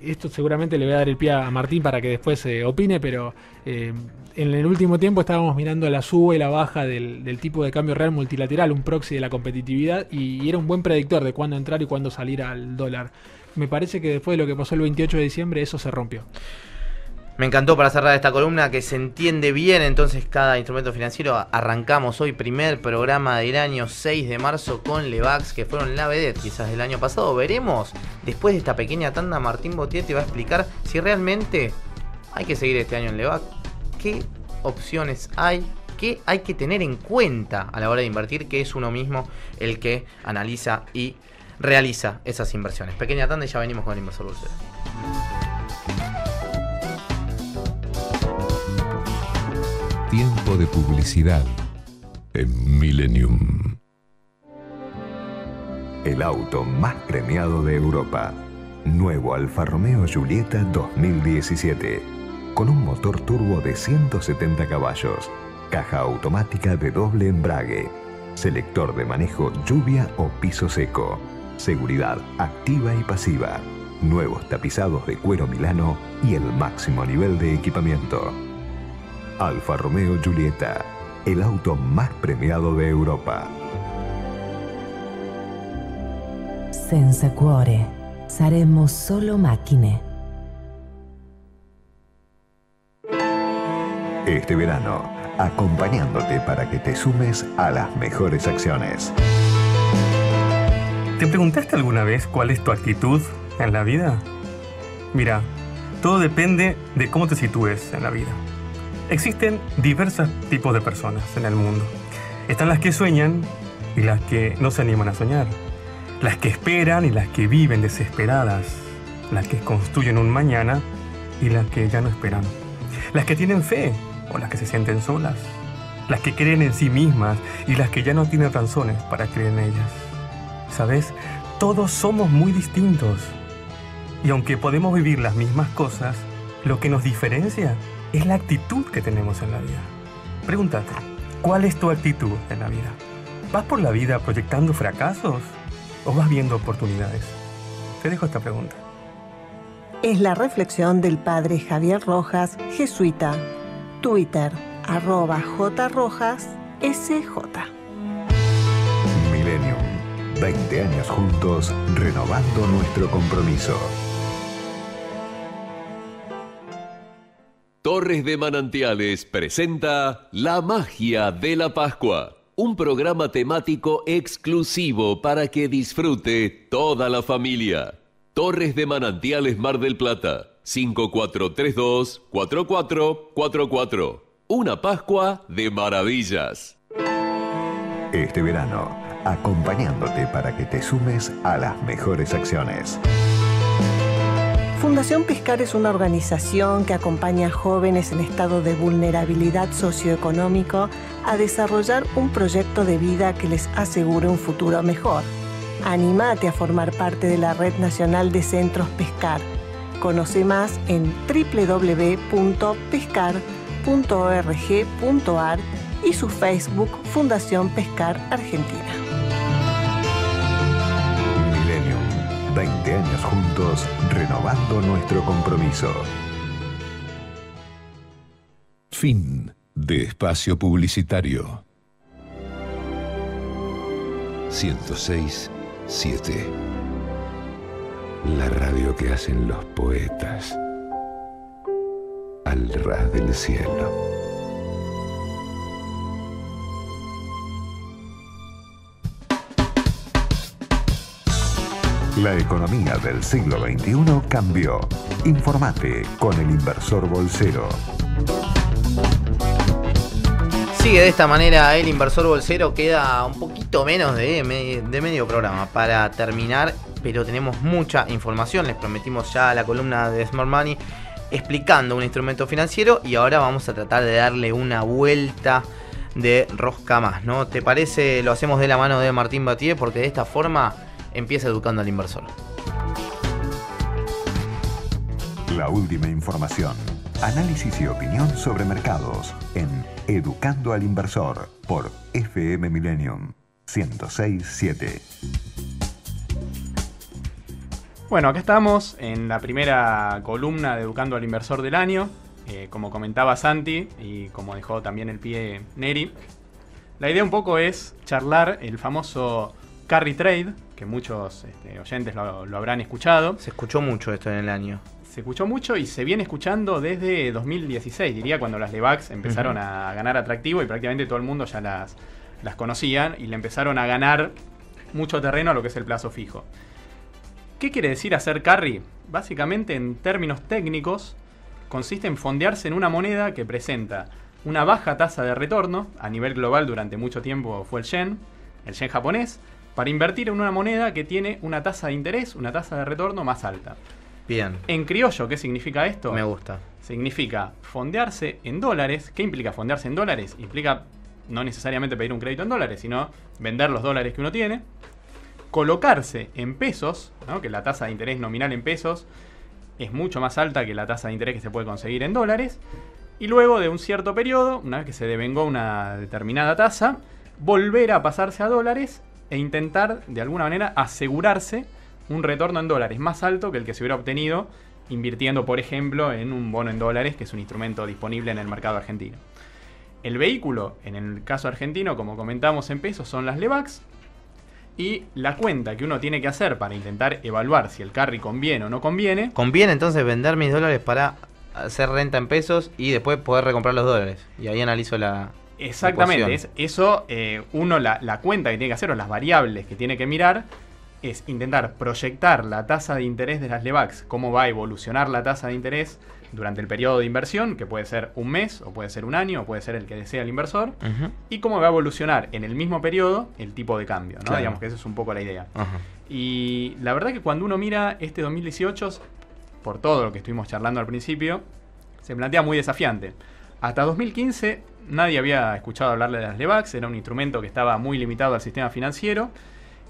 esto seguramente le voy a dar el pie a Martín para que después opine, pero en el último tiempo estábamos mirando la suba y la baja del tipo de cambio real multilateral, un proxy de la competitividad, y era un buen predictor de cuándo entrar y cuándo salir al dólar. Me parece que después de lo que pasó el 28 de diciembre, eso se rompió. Me encantó para cerrar esta columna que se entiende bien entonces cada instrumento financiero. Arrancamos hoy primer programa del año 6 de marzo con LEVACs, que fueron la vedette quizás del año pasado. Veremos, después de esta pequeña tanda, Martín Botier te va a explicar si realmente hay que seguir este año en LEVAC, qué opciones hay, qué hay que tener en cuenta a la hora de invertir, que es uno mismo el que analiza y realiza esas inversiones. Pequeña tanda y ya venimos con el inversor bolsero. Tiempo de publicidad en Millennium. El auto más premiado de Europa. Nuevo Alfa Romeo Giulietta 2017. Con un motor turbo de 170 caballos. Caja automática de doble embrague. Selector de manejo lluvia o piso seco. Seguridad activa y pasiva. Nuevos tapizados de cuero Milano y el máximo nivel de equipamiento. Alfa Romeo Giulietta, el auto más premiado de Europa. Senza cuore, saremo solo macchine. Este verano, acompañándote para que te sumes a las mejores acciones. ¿Te preguntaste alguna vez cuál es tu actitud en la vida? Mira, todo depende de cómo te sitúes en la vida. Existen diversos tipos de personas en el mundo. Están las que sueñan y las que no se animan a soñar. Las que esperan y las que viven desesperadas. Las que construyen un mañana y las que ya no esperan. Las que tienen fe o las que se sienten solas. Las que creen en sí mismas y las que ya no tienen razones para creer en ellas. ¿Sabes? Todos somos muy distintos. Y aunque podemos vivir las mismas cosas, lo que nos diferencia es la actitud que tenemos en la vida. Pregúntate, ¿cuál es tu actitud en la vida? ¿Vas por la vida proyectando fracasos o vas viendo oportunidades? Te dejo esta pregunta. Es la reflexión del padre Javier Rojas, jesuita. Twitter, @jrojasSJ. Millennium. 20 años juntos, renovando nuestro compromiso. Torres de Manantiales presenta La Magia de la Pascua, un programa temático exclusivo para que disfrute toda la familia. Torres de Manantiales Mar del Plata, 5432-4444. Una Pascua de maravillas. Este verano, acompañándote para que te sumes a las mejores acciones. Fundación Pescar es una organización que acompaña a jóvenes en estado de vulnerabilidad socioeconómico a desarrollar un proyecto de vida que les asegure un futuro mejor. Anímate a formar parte de la Red Nacional de Centros Pescar. Conoce más en www.pescar.org.ar y su Facebook Fundación Pescar Argentina. Millennium. 20 años juntos, renovando nuestro compromiso. Fin de espacio publicitario. 106.7. La radio que hacen los poetas al ras del cielo. La economía del siglo XXI cambió. Informate con el inversor bolsero. Sigue de esta manera el inversor bolsero. Queda un poquito menos de medio programa para terminar, pero tenemos mucha información. Les prometimos ya la columna de Smart Money explicando un instrumento financiero y ahora vamos a tratar de darle una vuelta de rosca más, ¿no? ¿Te parece? Lo hacemos de la mano de Martín Batier, porque de esta forma empieza educando al inversor. La última información, análisis y opinión sobre mercados en Educando al Inversor por FM Millennium 106.7. Bueno, acá estamos en la primera columna de Educando al Inversor del año. Como comentaba Santi y como dejó también el pie Neri, la idea un poco es charlar el famoso carry trade, que muchos oyentes lo habrán escuchado. Se escuchó mucho esto en el año. Se escuchó mucho y se viene escuchando desde 2016, diría, cuando las Levax empezaron a ganar atractivo y prácticamente todo el mundo ya las conocían y le empezaron a ganar mucho terreno a lo que es el plazo fijo. ¿Qué quiere decir hacer carry? Básicamente, en términos técnicos, consiste en fondearse en una moneda que presenta una baja tasa de retorno. A nivel global durante mucho tiempo fue el yen japonés, para invertir en una moneda que tiene una tasa de interés, una tasa de retorno más alta. Bien. En criollo, ¿qué significa esto? Me gusta. Significa fondearse en dólares. ¿Qué implica fondearse en dólares? Implica no necesariamente pedir un crédito en dólares, sino vender los dólares que uno tiene, colocarse en pesos, ¿no? Que la tasa de interés nominal en pesos es mucho más alta que la tasa de interés que se puede conseguir en dólares, y luego de un cierto periodo, una vez que se devengó una determinada tasa, volver a pasarse a dólares e intentar de alguna manera asegurarse un retorno en dólares más alto que el que se hubiera obtenido invirtiendo, por ejemplo, en un bono en dólares, que es un instrumento disponible en el mercado argentino. El vehículo, en el caso argentino, como comentamos en pesos, son las Levax, y la cuenta que uno tiene que hacer para intentar evaluar si el carry conviene o no conviene. ¿Conviene entonces vender mis dólares para hacer renta en pesos y después poder recomprar los dólares. Y ahí analizo la Exactamente, uno la cuenta que tiene que hacer o las variables que tiene que mirar es intentar proyectar la tasa de interés de las LEVACs, cómo va a evolucionar la tasa de interés durante el periodo de inversión, que puede ser un mes, o puede ser un año, o puede ser el que desea el inversor, y cómo va a evolucionar en el mismo periodo el tipo de cambio, ¿no? Claro. Digamos que esa es un poco la idea. Y la verdad que cuando uno mira este 2018, por todo lo que estuvimos charlando al principio, se plantea muy desafiante. Hasta 2015 nadie había escuchado hablarle de las LEVACs, era un instrumento que estaba muy limitado al sistema financiero,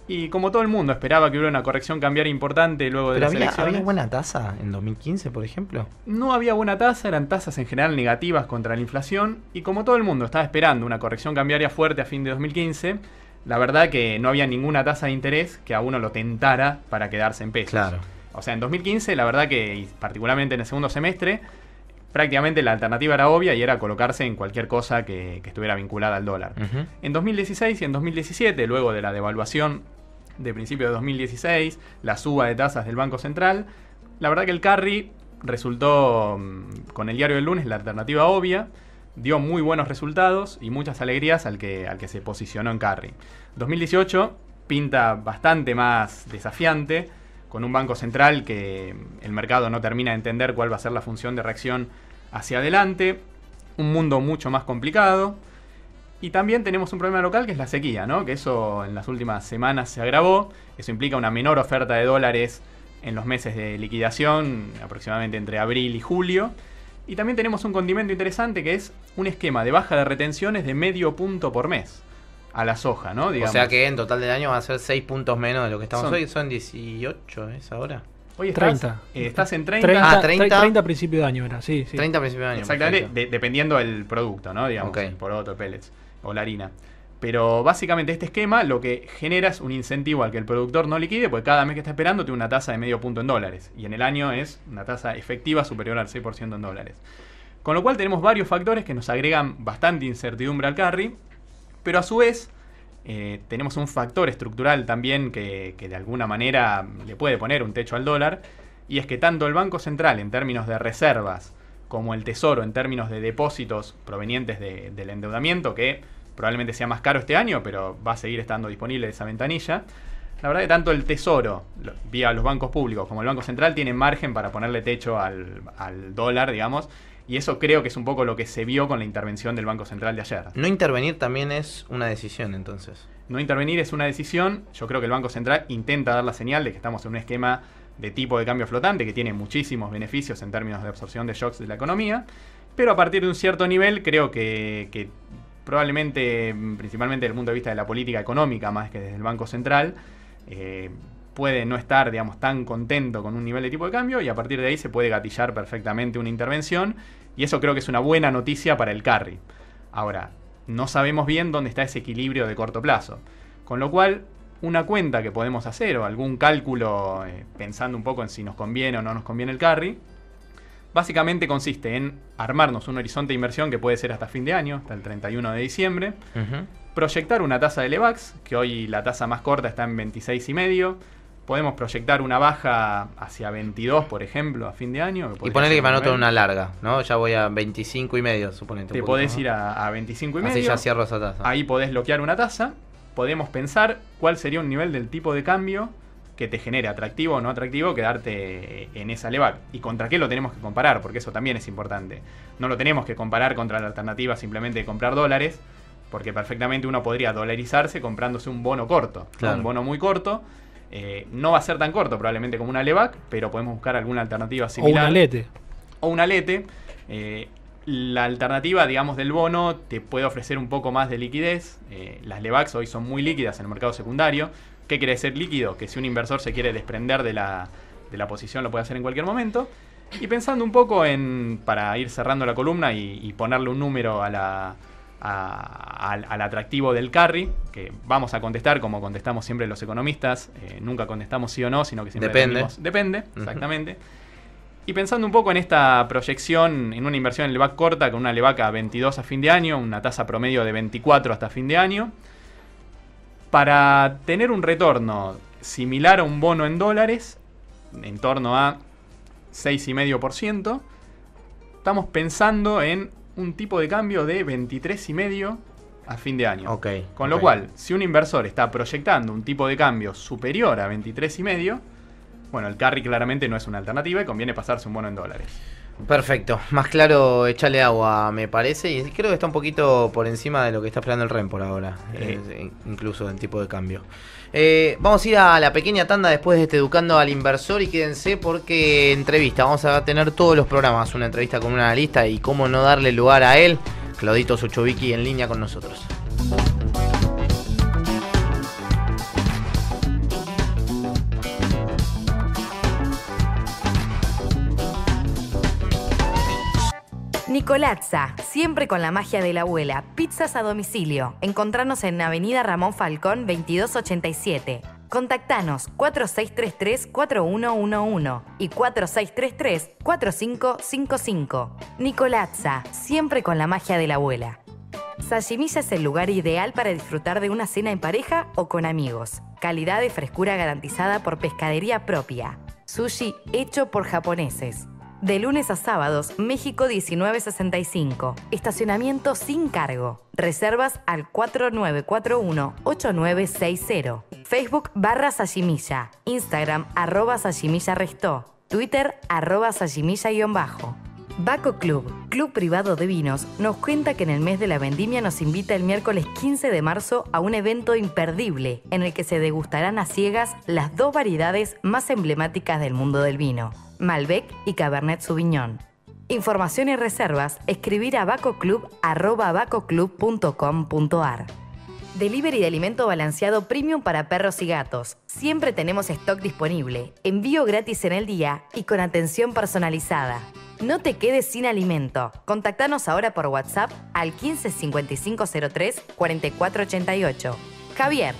y como todo el mundo esperaba que hubiera una corrección cambiaria importante luego de las elecciones. ¿Había buena tasa en 2015, por ejemplo? No había buena tasa, eran tasas en general negativas contra la inflación, y como todo el mundo estaba esperando una corrección cambiaria fuerte a fin de 2015, la verdad que no había ninguna tasa de interés que a uno lo tentara para quedarse en pesos. Claro. O sea, en 2015 la verdad que, y particularmente en el segundo semestre, prácticamente la alternativa era obvia y era colocarse en cualquier cosa que estuviera vinculada al dólar. En 2016 y en 2017, luego de la devaluación de principios de 2016, la suba de tasas del Banco Central, la verdad que el carry resultó, con el diario del lunes, la alternativa obvia, dio muy buenos resultados y muchas alegrías al que se posicionó en carry. 2018 pinta bastante más desafiante, con un Banco Central que el mercado no termina de entender cuál va a ser la función de reacción hacia adelante, un mundo mucho más complicado, y también tenemos un problema local que es la sequía, ¿no? Que eso en las últimas semanas se agravó, eso implica una menor oferta de dólares en los meses de liquidación, aproximadamente entre abril y julio, y también tenemos un condimento interesante que es un esquema de baja de retenciones de medio punto por mes a la soja, ¿no? Digamos. O sea que en total del año va a ser 6 puntos menos de lo que estamos hoy. Son 18, ¿es ahora? Hoy estás en 30. 30 a principio de año era, sí. 30 a principio de año. Exactamente, dependiendo del producto, ¿no? Digamos, el poroto, el pellets o la harina. Pero básicamente este esquema lo que genera es un incentivo al que el productor no liquide, porque cada mes que está esperando tiene una tasa de medio punto en dólares. Y en el año es una tasa efectiva superior al 6% en dólares. Con lo cual tenemos varios factores que nos agregan bastante incertidumbre al carry, pero a su vez tenemos un factor estructural también que de alguna manera le puede poner un techo al dólar, y es que tanto el Banco Central en términos de reservas como el Tesoro en términos de depósitos provenientes del endeudamiento, que probablemente sea más caro este año, pero va a seguir estando disponible esa ventanilla. La verdad que tanto el Tesoro, vía los bancos públicos, como el Banco Central tienen margen para ponerle techo al dólar, digamos, y eso creo que es un poco lo que se vio con la intervención del Banco Central de ayer. No intervenir también es una decisión, entonces. No intervenir es una decisión. Yo creo que el Banco Central intenta dar la señal de que estamos en un esquema de tipo de cambio flotante que tiene muchísimos beneficios en términos de absorción de shocks de la economía, pero a partir de un cierto nivel creo que probablemente, principalmente desde el punto de vista de la política económica más que desde el Banco Central, puede no estar, digamos, tan contento con un nivel de tipo de cambio, y a partir de ahí se puede gatillar perfectamente una intervención, y eso creo que es una buena noticia para el carry. Ahora, no sabemos bien dónde está ese equilibrio de corto plazo, con lo cual una cuenta que podemos hacer o algún cálculo pensando un poco en si nos conviene o no nos conviene el carry, básicamente consiste en armarnos un horizonte de inversión que puede ser hasta fin de año, hasta el 31 de diciembre, proyectar una tasa de LEVACs, que hoy la tasa más corta está en 26,5. Podemos proyectar una baja hacia 22, por ejemplo, a fin de año. Y ponerle que me anoto una larga, ¿no? Ya voy a 25,5, suponete. Te podés ir a 25,5. Así ya cierro esa tasa. Ahí podés bloquear una tasa. Podemos pensar cuál sería un nivel del tipo de cambio que te genere atractivo o no atractivo quedarte en esa LEVAC. ¿Y contra qué lo tenemos que comparar? Porque eso también es importante. No lo tenemos que comparar contra la alternativa simplemente de comprar dólares, porque perfectamente uno podría dolarizarse comprándose un bono corto, claro, ¿no? Un bono muy corto. No va a ser tan corto probablemente como una LEVAC, pero podemos buscar alguna alternativa similar. O una LETE. La alternativa, digamos, del bono te puede ofrecer un poco más de liquidez. Las LEVACs hoy son muy líquidas en el mercado secundario. ¿Qué quiere decir líquido? Que si un inversor se quiere desprender de la posición lo puede hacer en cualquier momento. Y pensando un poco para ir cerrando la columna y ponerle un número al atractivo del carry, que vamos a contestar como contestamos siempre los economistas, nunca contestamos sí o no, sino que siempre depende, exactamente. Y pensando un poco en esta proyección, en una inversión en LEVAC corta, con una LEVAC a 22 a fin de año, una tasa promedio de 24 hasta fin de año, para tener un retorno similar a un bono en dólares, en torno a 6,5%, estamos pensando en un tipo de cambio de 23,5 a fin de año. Con lo cual, si un inversor está proyectando un tipo de cambio superior a 23,5, bueno, el carry claramente no es una alternativa y conviene pasarse un bono en dólares. Perfecto, más claro, echarle agua me parece, y creo que está un poquito por encima de lo que está esperando el REN por ahora, incluso en tipo de cambio. Vamos a ir a la pequeña tanda después de este Educando al Inversor, y quédense porque entrevista, vamos a tener todos los programas, una entrevista con un analista y cómo no darle lugar a él. Claudito Suchovicki en línea con nosotros. Nicolazza, siempre con la magia de la abuela. Pizzas a domicilio. Encontranos en Avenida Ramón Falcón 2287. Contactanos 4633-4111 y 4633-4555. Nicolazza, siempre con la magia de la abuela. Sashimilla es el lugar ideal para disfrutar de una cena en pareja o con amigos. Calidad y frescura garantizada por pescadería propia. Sushi hecho por japoneses. De lunes a sábados, México 1965. Estacionamiento sin cargo. Reservas al 4941-8960. Facebook /Sashimilla. Instagram @SashimillaRestó. Twitter @Sashimilla_. Baco Club, club privado de vinos, nos cuenta que en el mes de la vendimia nos invita el miércoles 15 de marzo a un evento imperdible en el que se degustarán a ciegas las dos variedades más emblemáticas del mundo del vino, Malbec y Cabernet Sauvignon. Información y reservas, escribir a bacoclub@bacoclub.com.ar. Delivery de alimento balanceado premium para perros y gatos. Siempre tenemos stock disponible, envío gratis en el día y con atención personalizada. No te quedes sin alimento. Contactanos ahora por WhatsApp al 15 5503 4488. Javier.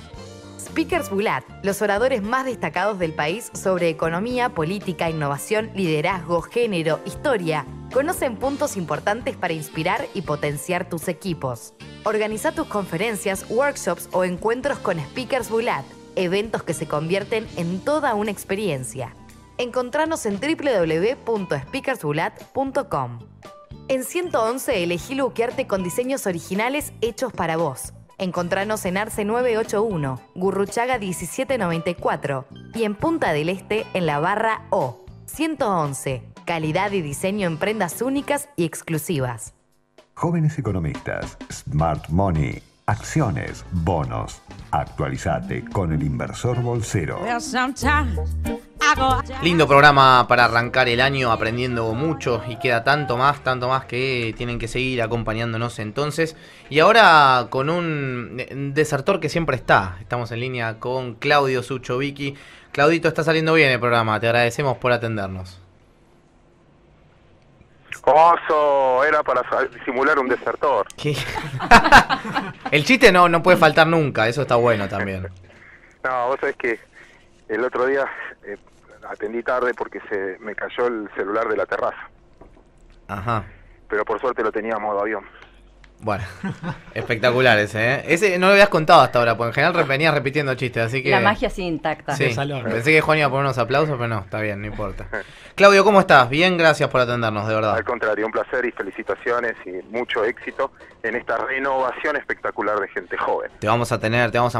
Speakers Bulat, los oradores más destacados del país sobre economía, política, innovación, liderazgo, género, historia, conocen puntos importantes para inspirar y potenciar tus equipos. Organiza tus conferencias, workshops o encuentros con Speakers Bulat, eventos que se convierten en toda una experiencia. Encontranos en www.speakersbulat.com. En 111 elegí lookearte con diseños originales hechos para vos. Encontranos en Arce 981, Gurruchaga 1794 y en Punta del Este en la barra O. 111, calidad y diseño en prendas únicas y exclusivas. Jóvenes economistas, Smart Money, acciones, bonos. Actualizate con el inversor bolsero. Lindo programa para arrancar el año aprendiendo mucho, y queda tanto más que tienen que seguir acompañándonos entonces. Y ahora con un desertor que siempre estamos en línea con Claudio Suchovicki. Claudito, está saliendo bien el programa, te agradecemos por atendernos. Oso, era para simular un desertor. ¿Qué? El chiste no puede faltar nunca, eso está bueno también. No, vos sabés que el otro día atendí tarde porque se me cayó el celular de la terraza. Ajá. Pero por suerte lo tenía a modo avión. Bueno, espectacular ese, ¿eh? Ese no lo habías contado hasta ahora, porque en general venías repitiendo chistes, así que... La magia sigue intacta. Sí, pensé que Juan iba a poner unos aplausos, pero no, está bien, no importa. Claudio, ¿cómo estás? Bien, gracias por atendernos, de verdad. Al contrario, un placer y felicitaciones y mucho éxito en esta renovación espectacular de gente joven. Te vamos a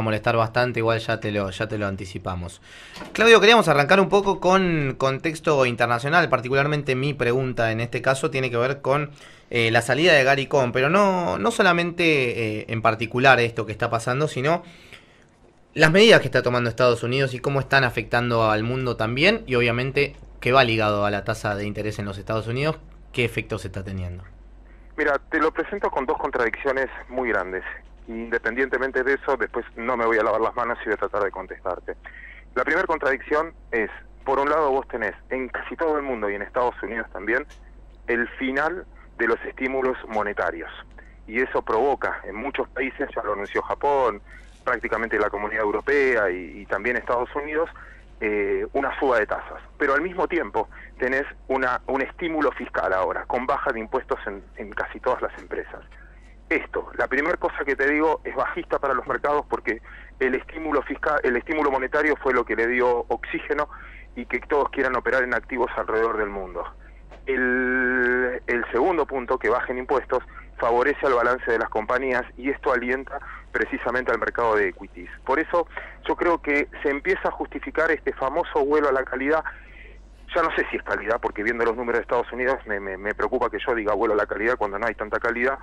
molestar bastante, igual ya te lo anticipamos. Claudio, queríamos arrancar un poco con contexto internacional, particularmente mi pregunta en este caso tiene que ver con la salida de Gary Cohn, pero no solamente en particular esto que está pasando, sino las medidas que está tomando Estados Unidos y cómo están afectando al mundo también, y obviamente que va ligado a la tasa de interés en los Estados Unidos, ¿qué efectos está teniendo? Mira, te lo presento con dos contradicciones muy grandes. Independientemente de eso, después no me voy a lavar las manos y voy a tratar de contestarte. La primera contradicción es, por un lado vos tenés en casi todo el mundo y en Estados Unidos también, el final de los estímulos monetarios. Y eso provoca en muchos países, ya lo anunció Japón, prácticamente la Comunidad Europea y también Estados Unidos, una fuga de tasas. Pero al mismo tiempo tenés un estímulo fiscal ahora, con baja de impuestos en casi todas las empresas. Esto, la primera cosa que te digo, es bajista para los mercados porque el estímulo fiscal, el estímulo monetario fue lo que le dio oxígeno y que todos quieran operar en activos alrededor del mundo. El segundo punto, que bajen impuestos, favorece al balance de las compañías y esto alienta precisamente al mercado de equities. Por eso yo creo que se empieza a justificar este famoso vuelo a la calidad. Ya no sé si es calidad, porque viendo los números de Estados Unidos me preocupa que yo diga vuelo a la calidad cuando no hay tanta calidad,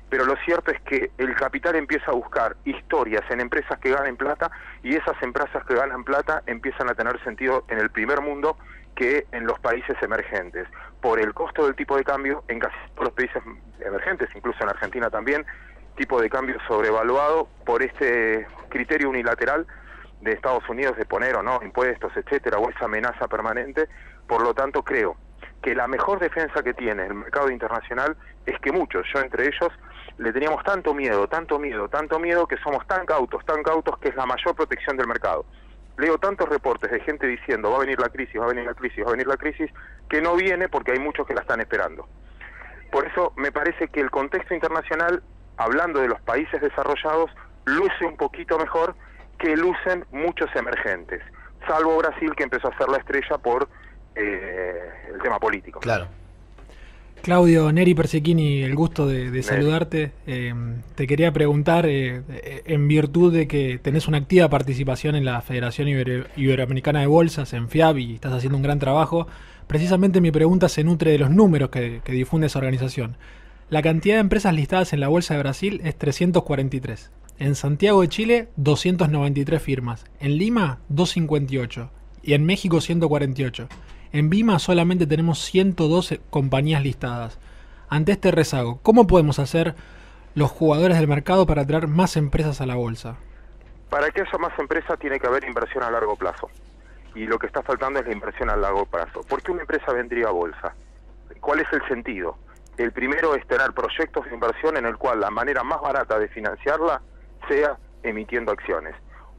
pero lo cierto es que el capital empieza a buscar historias en empresas que ganen plata, y esas empresas que ganan plata empiezan a tener sentido en el primer mundo que en los países emergentes. Por el costo del tipo de cambio, en casi todos los países emergentes, incluso en Argentina también, tipo de cambio sobrevaluado por este criterio unilateral de Estados Unidos de poner o no impuestos, etcétera, o esa amenaza permanente. Por lo tanto, creo que la mejor defensa que tiene el mercado internacional es que muchos, yo entre ellos, le teníamos tanto miedo, que somos tan cautos, que es la mayor protección del mercado. Leo tantos reportes de gente diciendo va a venir la crisis, va a venir la crisis, va a venir la crisis, que no viene porque hay muchos que la están esperando. Por eso me parece que el contexto internacional, hablando de los países desarrollados, luce un poquito mejor que lucen muchos emergentes, salvo Brasil, que empezó a ser la estrella por el tema político. Claro. Claudio, Neri Persechini, el gusto de saludarte. Te quería preguntar, en virtud de que tenés una activa participación en la Federación Iberoamericana de Bolsas, en FIAB, y estás haciendo un gran trabajo, precisamente mi pregunta se nutre de los números que difunde esa organización. La cantidad de empresas listadas en la Bolsa de Brasil es 343. En Santiago de Chile, 293 firmas. En Lima, 258. Y en México, 148. En Vima solamente tenemos 112 compañías listadas. Ante este rezago, ¿cómo podemos hacer los jugadores del mercado para atraer más empresas a la bolsa? Para que haya más empresas tiene que haber inversión a largo plazo. Y lo que está faltando es la inversión a largo plazo. ¿Por qué una empresa vendría a bolsa? ¿Cuál es el sentido? El primero es tener proyectos de inversión en el cual la manera más barata de financiarla sea emitiendo acciones.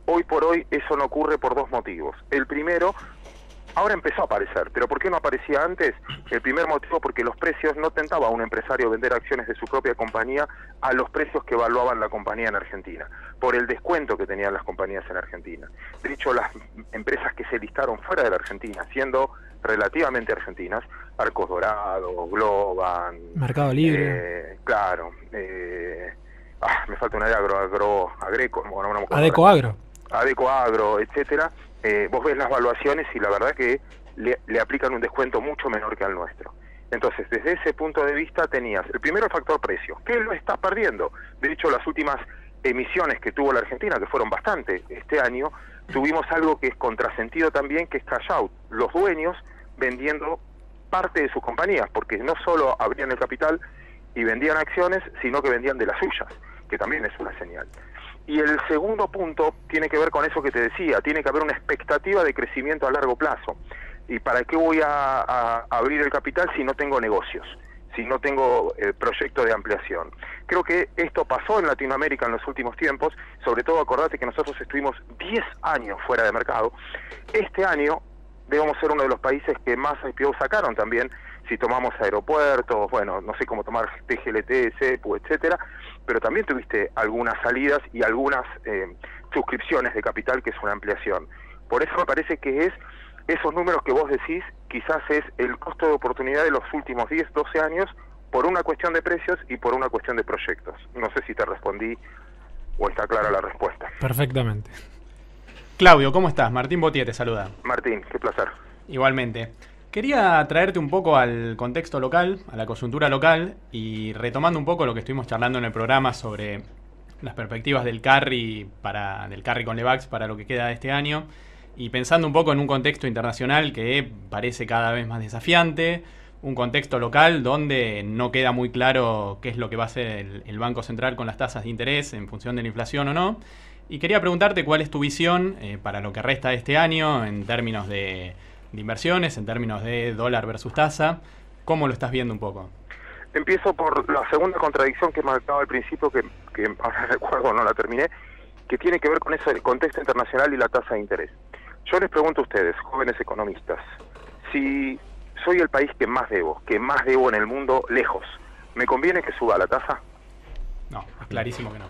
Hoy por hoy eso no ocurre por dos motivos. El primero, ahora empezó a aparecer, pero ¿por qué no aparecía antes? El primer motivo, porque los precios no tentaba a un empresario vender acciones de su propia compañía a los precios que evaluaban la compañía en Argentina, por el descuento que tenían las compañías en Argentina. De hecho, las empresas que se listaron fuera de la Argentina, siendo relativamente argentinas, Arcos Dorados, Globan, Mercado Libre, claro, me falta una de Agreco, bueno, Adeco Agro. Adeco Agro, etcétera, vos ves las valuaciones y la verdad que le aplican un descuento mucho menor que al nuestro. Entonces, desde ese punto de vista tenías, el primero, el factor precio, que lo está perdiendo. De hecho, las últimas emisiones que tuvo la Argentina, que fueron bastante este año, tuvimos algo que es contrasentido también, que es cash out. Los dueños vendiendo parte de sus compañías, porque no solo abrían el capital y vendían acciones, sino que vendían de las suyas, que también es una señal. Y el segundo punto tiene que ver con eso que te decía, tiene que haber una expectativa de crecimiento a largo plazo. ¿Y para qué voy a abrir el capital si no tengo negocios, si no tengo proyecto de ampliación? Creo que esto pasó en Latinoamérica en los últimos tiempos, sobre todo acordate que nosotros estuvimos 10 años fuera de mercado. Este año debemos ser uno de los países que más IPO sacaron también, si tomamos aeropuertos, bueno, no sé cómo tomar TGLT, CEPU, etcétera, pero también tuviste algunas salidas y algunas suscripciones de capital, que es una ampliación. Por eso me parece que es esos números que vos decís, quizás es el costo de oportunidad de los últimos 10, 12 años, por una cuestión de precios y por una cuestión de proyectos. No sé si te respondí o está clara la respuesta. Perfectamente. Claudio, ¿cómo estás? Martín Botier te saluda. Martín, qué placer. Igualmente. Quería traerte un poco al contexto local, a la coyuntura local, y retomando un poco lo que estuvimos charlando en el programa sobre las perspectivas del carry con Levax para lo que queda de este año, y pensando un poco en un contexto internacional que parece cada vez más desafiante, un contexto local donde no queda muy claro qué es lo que va a hacer el Banco Central con las tasas de interés en función de la inflación o no. Y quería preguntarte cuál es tu visión para lo que resta de este año en términos de inversiones, en términos de dólar versus tasa. ¿Cómo lo estás viendo un poco? Empiezo por la segunda contradicción que marcaba al principio, que ahora recuerdo, no la terminé, que tiene que ver con eso del contexto internacional y la tasa de interés. Yo les pregunto a ustedes, jóvenes economistas, si soy el país que más debo en el mundo, lejos, ¿me conviene que suba la tasa? No, es clarísimo que no.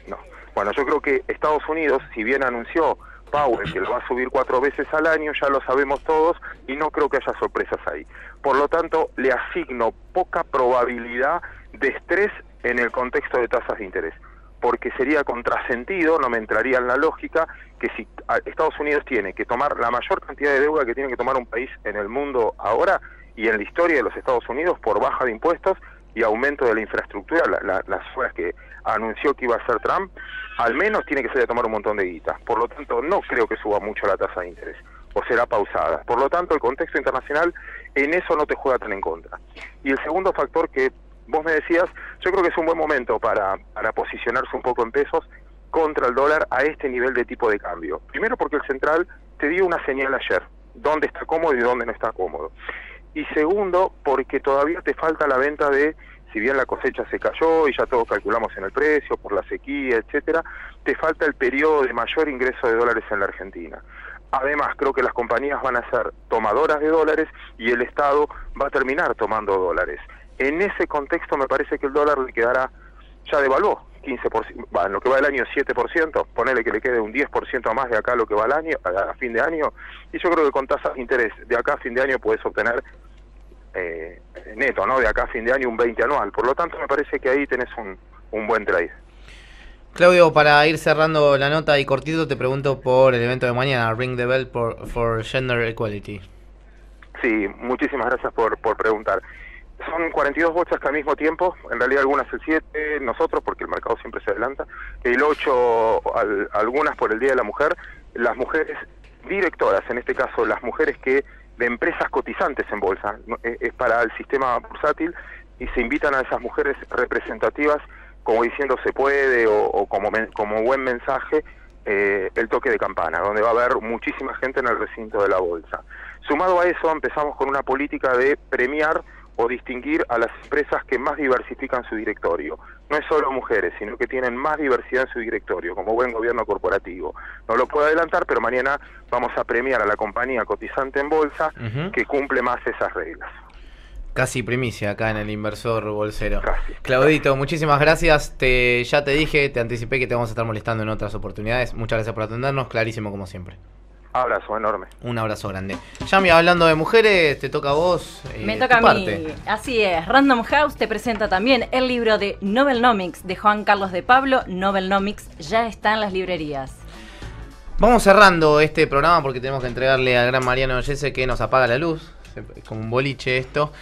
No. Bueno, yo creo que Estados Unidos, si bien anunció Powell, que lo va a subir 4 veces al año, ya lo sabemos todos, y no creo que haya sorpresas ahí. Por lo tanto, le asigno poca probabilidad de estrés en el contexto de tasas de interés, porque sería contrasentido, no me entraría en la lógica, que si Estados Unidos tiene que tomar la mayor cantidad de deuda que tiene que tomar un país en el mundo ahora y en la historia de los Estados Unidos por baja de impuestos y aumento de la infraestructura, las obras que anunció que iba a hacer Trump, al menos tiene que salir a tomar un montón de guita. Por lo tanto, no creo que suba mucho la tasa de interés, o será pausada. Por lo tanto, el contexto internacional en eso no te juega tan en contra. Y el segundo factor que vos me decías, yo creo que es un buen momento para posicionarse un poco en pesos contra el dólar a este nivel de tipo de cambio. Primero porque el central te dio una señal ayer, dónde está cómodo y dónde no está cómodo. Y segundo, porque todavía te falta la venta de, si bien la cosecha se cayó y ya todos calculamos en el precio por la sequía, etcétera, te falta el periodo de mayor ingreso de dólares en la Argentina. Además, creo que las compañías van a ser tomadoras de dólares y el Estado va a terminar tomando dólares. En ese contexto me parece que el dólar le quedará, ya devaluó 15%, en lo que va del año 7%, ponele que le quede un 10% más de acá a lo que va al año, a fin de año, y yo creo que con tasas de interés de acá a fin de año puedes obtener neto, ¿no? De acá a fin de año un 20 anual. Por lo tanto, me parece que ahí tenés un buen trade. Claudio, para ir cerrando la nota y cortito, te pregunto por el evento de mañana, Ring the Bell for Gender Equality. Sí, muchísimas gracias por preguntar. Son 42 bolsas que al mismo tiempo, en realidad algunas el 7, nosotros, porque el mercado siempre se adelanta, el 8, algunas por el Día de la Mujer, las mujeres directoras, en este caso las mujeres que de empresas cotizantes en bolsa, es para el sistema bursátil, y se invitan a esas mujeres representativas, como diciendo se puede, o como buen mensaje, el toque de campana, donde va a haber muchísima gente en el recinto de la bolsa. Sumado a eso, empezamos con una política de premiar o distinguir a las empresas que más diversifican su directorio. No es solo mujeres, sino que tienen más diversidad en su directorio, como buen gobierno corporativo. No lo puedo adelantar, pero mañana vamos a premiar a la compañía cotizante en bolsa que cumple más esas reglas. Casi primicia acá en el Inversor Bolsero. Claudito, muchísimas gracias. Ya te dije, te anticipé que te vamos a estar molestando en otras oportunidades. Muchas gracias por atendernos, clarísimo como siempre. Abrazo enorme. Un abrazo grande. Yami, hablando de mujeres, te toca a vos. Me toca a mí. Así es. Random House te presenta también el libro de Novelnomics de Juan Carlos de Pablo. Novelnomics ya está en las librerías. Vamos cerrando este programa porque tenemos que entregarle al gran Mariano Yese que nos apaga la luz. Como un boliche esto,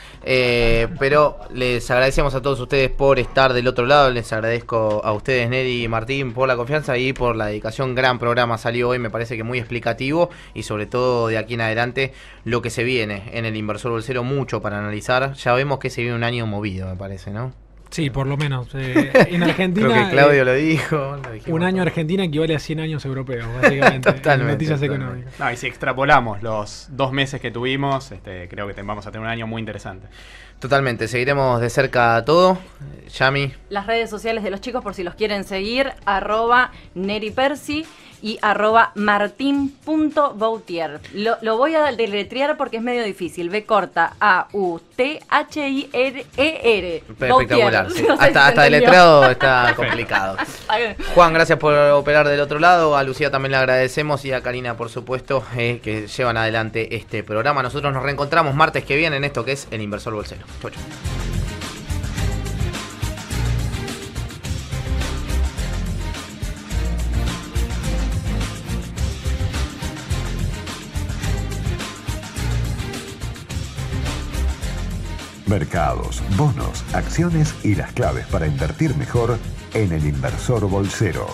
pero les agradecemos a todos ustedes por estar del otro lado. Les agradezco a ustedes, Neri y Martín, por la confianza y por la dedicación. Gran programa salió hoy, me parece que muy explicativo, y sobre todo de aquí en adelante lo que se viene en el Inversor Bolsero, mucho para analizar. Ya vemos que se viene un año movido, me parece, ¿no? Sí, por lo menos. En Argentina. Creo que Claudio lo dijo. Un año Argentina equivale a 100 años europeos, básicamente. Totalmente. Noticias económicas. No, y si extrapolamos los 2 meses que tuvimos, creo que vamos a tener un año muy interesante. Totalmente, seguiremos de cerca todo. Yami. Las redes sociales de los chicos, por si los quieren seguir, @NeriPersi y @martin.bautier. Lo voy a deletrear porque es medio difícil. B corta AUTHIRER. Espectacular. Sí. Hasta deletreado está complicado. Juan, gracias por operar del otro lado. A Lucía también le agradecemos, y a Karina, por supuesto, que llevan adelante este programa. Nosotros nos reencontramos martes que viene en esto que es el Inversor Bolsero. Chau, chau. Mercados, bonos, acciones y las claves para invertir mejor en el Inversor Bolsero.